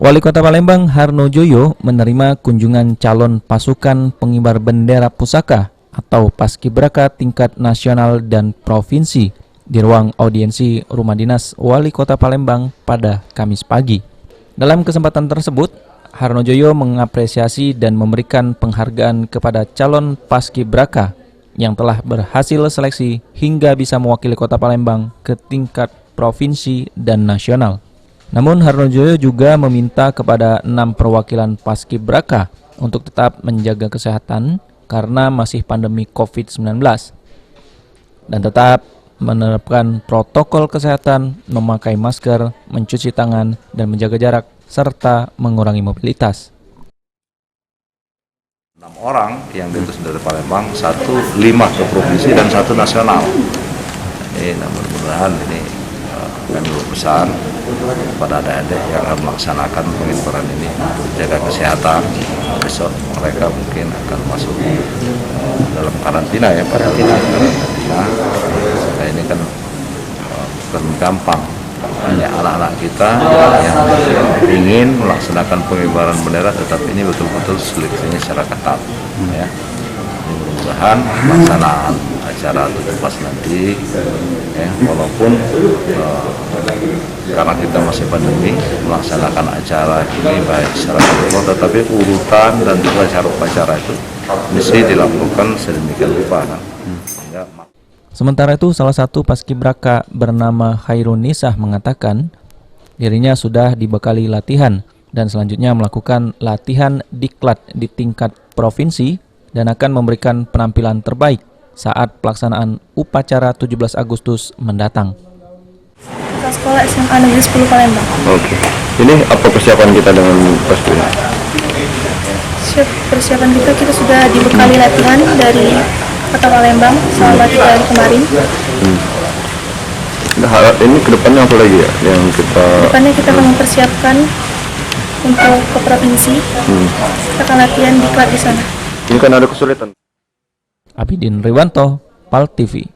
Wali Kota Palembang Harno Joyo menerima kunjungan calon pasukan pengibar bendera pusaka atau Paskibraka tingkat nasional dan provinsi di ruang audiensi Rumah Dinas Wali Kota Palembang pada Kamis pagi. Dalam kesempatan tersebut, Harno Joyo mengapresiasi dan memberikan penghargaan kepada calon Paskibraka yang telah berhasil seleksi hingga bisa mewakili Kota Palembang ke tingkat provinsi dan nasional. Namun Harno Joyo juga meminta kepada 6 perwakilan Paskibraka untuk tetap menjaga kesehatan karena masih pandemi COVID-19 dan tetap menerapkan protokol kesehatan, memakai masker, mencuci tangan, dan menjaga jarak, serta mengurangi mobilitas. 6 orang yang diutus dari Palembang, 5 ke provinsi dan 1 nasional. Ini mudah-mudahan ini kami berpesan kepada adik-adik yang akan melaksanakan pengibaran ini untuk jaga kesehatan. Besok mereka mungkin akan masuk dalam karantina ya, karantina. Nah, ini kan bukan gampang. Banyak anak-anak kita yang ingin melaksanakan pengibaran bendera, tetapi ini betul-betul seleksinya secara ketat. Ya. Mudah-mudahan pelaksanaan acara 17 nanti, walaupun karena kita masih pandemi, melaksanakan acara ini baik secara protokol, tetapi urutan dan juga cara upacara itu mesti dilakukan sedemikian rupa. Sementara itu, salah satu Paskibraka bernama Khairun Nisah mengatakan dirinya sudah dibekali latihan dan selanjutnya melakukan latihan diklat di tingkat provinsi dan akan memberikan penampilan terbaik saat pelaksanaan upacara 17 Agustus mendatang. Sekolah SMA Negeri 10 Palembang. Oke. Ini apa persiapan kita dengan Paski? Persiapan kita sudah dibekali latihan dari Kota Palembang selama 3 hari kemarin. Nah, ini kedepannya apa lagi ya yang kita? Kedepannya kita akan mempersiapkan untuk ke provinsi. Kita akan latihan diklat di sana. Ini kan ada kesulitan. Abidin Riwanto, PAL TV.